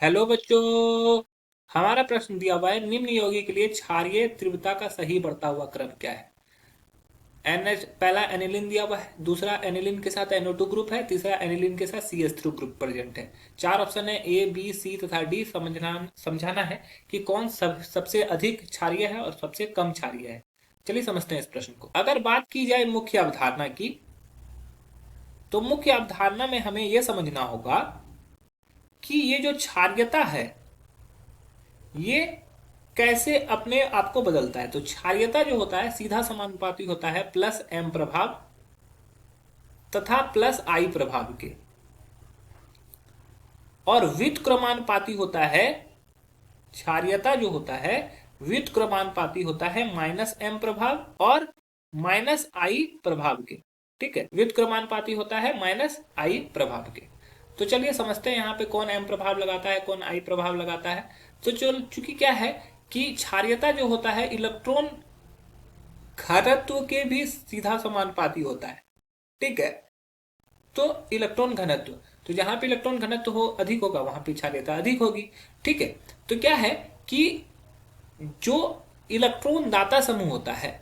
Hello बच्चों। हमारा प्रश्न दिया हुआ है, निम्न यौगिक के लिए क्षारीय तीव्रता का सही बढ़ता हुआ क्रम क्या है। NH पहला एनिलीन दिया हुआ है, दूसरा एनिलीन के साथ NO2 ग्रुप है, तीसरा एनिलीन के साथ CH3 ग्रुप प्रेजेंट है। चार ऑप्शन है, A B C तथा D। समझाना है कि कौन सबसे अधिक क्षारीय है और सबसे कम क्षारीय है। चलिए समझते हैं इस प्रश्न को। अगर बात की जाए मुख्य अवधारणा की, तो मुख्य अवधारणा में हमें यह समझना होगा कि ये जो क्षारीयता है ये कैसे अपने आप को बदलता है। तो क्षारीयता जो होता है सीधा समानुपाती होता है प्लस एम प्रभाव तथा प्लस आई प्रभाव के, और व्युत्क्रमानुपाती होता है, क्षारीयता जो होता है व्युत्क्रमानुपाती होता है माइनस एम प्रभाव और माइनस आई प्रभाव के। ठीक है, व्युत्क्रमानुपाती होता है माइनस आई प्रभाव के। तो चलिए समझते हैं यहाँ पे कौन एम प्रभाव लगाता है, कौन आई प्रभाव लगाता है। तो चूंकि क्या है कि क्षारीयता जो होता है इलेक्ट्रॉन घनत्व के भी सीधा समानुपाती होता है। ठीक है, तो इलेक्ट्रॉन घनत्व, तो जहां पे इलेक्ट्रॉन घनत्व हो अधिक होगा वहां पे क्षारीयता अधिक होगी। ठीक है, तो क्या है कि जो इलेक्ट्रॉन दाता समूह होता है,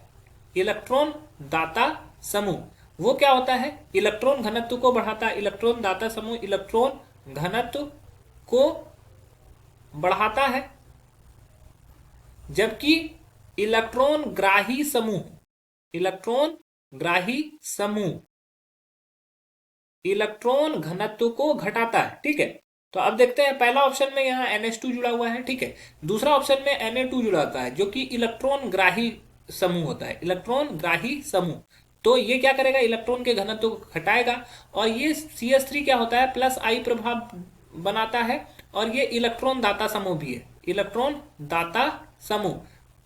इलेक्ट्रॉन दाता समूह वो क्या होता है, इलेक्ट्रॉन घनत्व को बढ़ाता है। इलेक्ट्रॉन दाता समूह इलेक्ट्रॉन घनत्व को बढ़ाता है, जबकि इलेक्ट्रॉन ग्राही समूह, इलेक्ट्रॉन ग्राही समूह इलेक्ट्रॉन घनत्व को घटाता है। ठीक है, तो अब देखते हैं पहला ऑप्शन में यहाँ NH2 जुड़ा हुआ है। ठीक है, दूसरा ऑप्शन में Na2 जुड़ा होता है जो कि इलेक्ट्रॉन ग्राही समूह होता है, इलेक्ट्रॉन ग्राही समूह। तो ये क्या करेगा, इलेक्ट्रॉन के घनत्व को घटाएगा। और ये CH3 क्या होता है, प्लस आई प्रभाव बनाता है, और ये इलेक्ट्रॉन दाता समूह भी है, इलेक्ट्रॉन दाता समूह।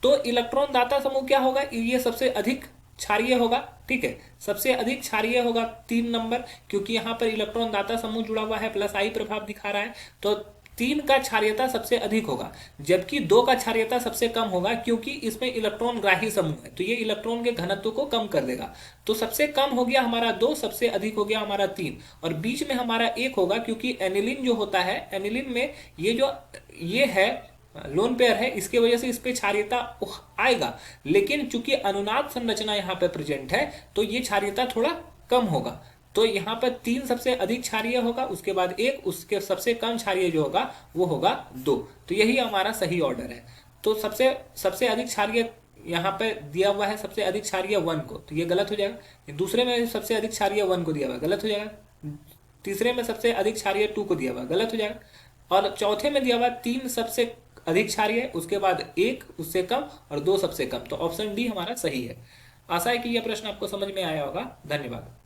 तो इलेक्ट्रॉन दाता समूह क्या होगा, ये सबसे अधिक क्षारीय होगा। ठीक है, सबसे अधिक क्षारीय होगा 3 नंबर, क्योंकि यहाँ पर इलेक्ट्रॉन दाता समूह जुड़ा हुआ है, प्लस आई प्रभाव दिखा रहा है। तो 3 का क्षारीयता सबसे अधिक होगा, जबकि 2 का क्षारीयता सबसे कम होगा, क्योंकि इसमें इलेक्ट्रॉन ग्राही समूह है, तो ये इलेक्ट्रॉन के घनत्व को कम कर देगा। तो सबसे कम हो गया हमारा 2, सबसे अधिक हो गया हमारा 3, और बीच में हमारा 1 होगा, क्योंकि एनिलीन जो होता है, एनिलीन में ये जो ये है लोन पेयर है, इसके वजह से इस पे क्षारीयता आएगा। लेकिन चूंकि अनुनाद संरचना यहाँ पे प्रेजेंट है, तो ये क्षारीयता थोड़ा कम होगा। तो यहाँ पर 3 सबसे अधिक क्षारीय होगा, उसके बाद 1, उसके सबसे कम क्षारीय जो होगा वो होगा 2। तो यही हमारा सही ऑर्डर है। तो सबसे सबसे अधिक क्षारीय यहाँ पे दिया हुआ है, सबसे अधिक क्षारीय 1 को, तो ये गलत हो जाएगा। दूसरे में सबसे अधिक क्षारीय 1 को दिया हुआ है, गलत हो जाएगा। तीसरे में सबसे अधिक क्षारीय 2 को दिया हुआ है, गलत हो जाएगा। और चौथे में दिया हुआ 3 सबसे अधिक क्षारीय है, उसके बाद 1 उससे कम और 2 सबसे कम। तो ऑप्शन डी हमारा सही है। आशा है कि यह प्रश्न आपको समझ में आया होगा। धन्यवाद।